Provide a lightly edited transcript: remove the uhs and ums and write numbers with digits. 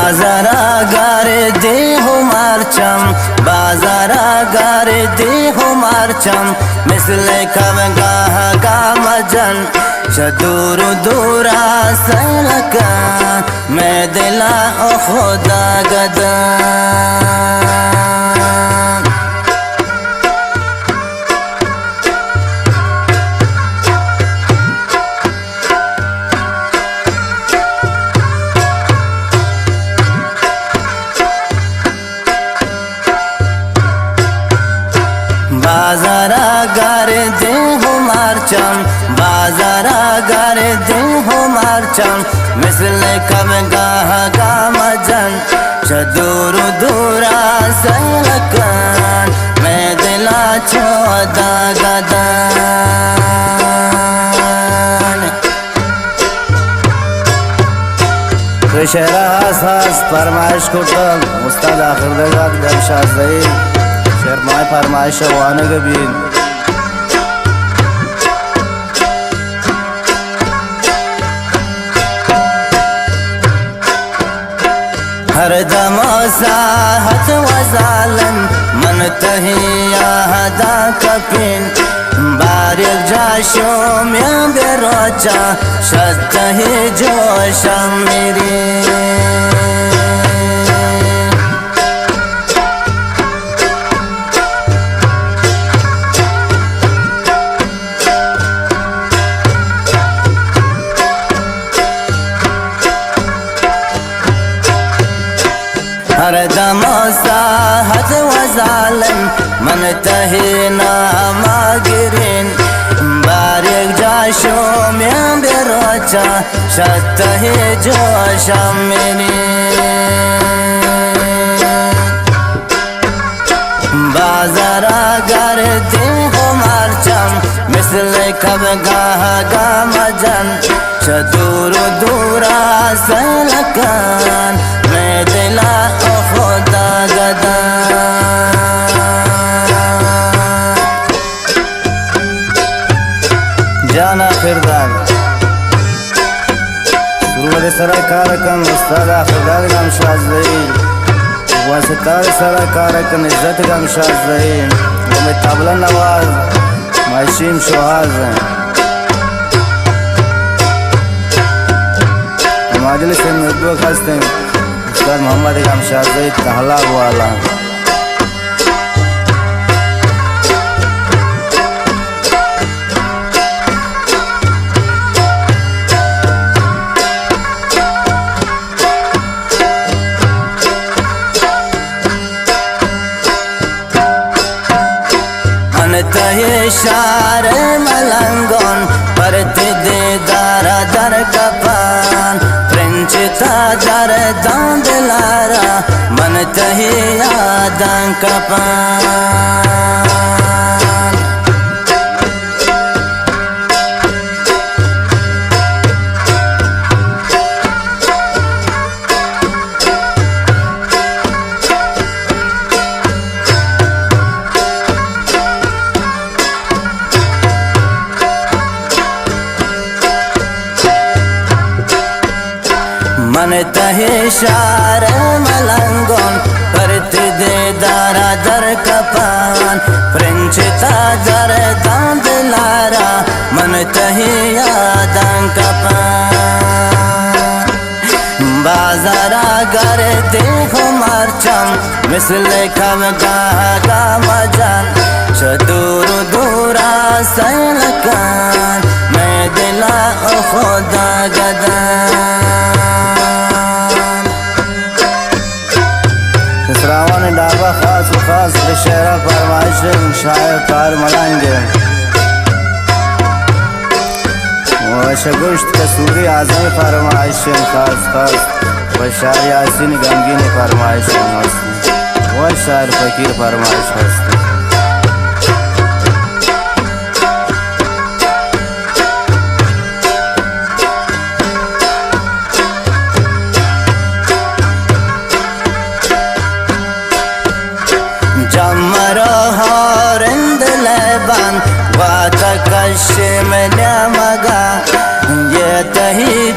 बाजारा गारे दे हो मारचम, बाजारा गारे दे हो मारचम, मिसले कवगाह का मजन चदूर दूरा सलका मैं दिला ओ खुदा गदा। बाजारा गारे दे हो मारचम, बाजारा गारे दे हो मारचम, मिसले कवगाह का मजन चदूर दूरा सलकन मैं दिला चौदा गदान। शेरा सास फरमाइश कुटल उस्ताद आखिर दगा दम शाज़ई शेर माय फरमाइश वाने के भी हर दम साहत वजालन मन तहिया हदा कपिन बारिक जाशो में बेरोचा शत ही जोश मेरी। हर दम साहत वजालन मन तहिना मागिरिन बारिक जाशो में बेरोचा शत ही जोश मेरी। बाजारा गर दे हो मारचम मिसले कवगाह का मजन चदूर दूरा सलकन मैं दिला ओ खुदा गदा। जाना फिरदार सुरवर सराय कारकम उस्ताद आखिरदार गम शाज़ई वसतार सराय कारकम इज्जत गम शाज़ई मैं तबला नवाज माशिम शोहाज मजलिस में दो खास्ते उस्ताद मोहम्मद गम शाज़ई कहला वाला। तहे शार मलंगोन परते दे दारा दर कपान प्रिंचता दर दांद लारा मन तहे यादं कपान। मन तहे शार मलंगोन परते दे दारा दर कपान प्रिंचता दर दांद लारा मन तहे यादं कपान। बाजारा गर दे हो मारचम मिसले कवगाह का मजन चदूर दूरा सलकन मैं दिला ओ खुदा गदा। रावण डाबा खास खास शेरा फरमाइश शायर कार मलाएंगे गोश्त कसूरी आजम फरमाइश खास खास बशार यासीन गमगीन फरमाइश वो शायर फकीर फरमाइश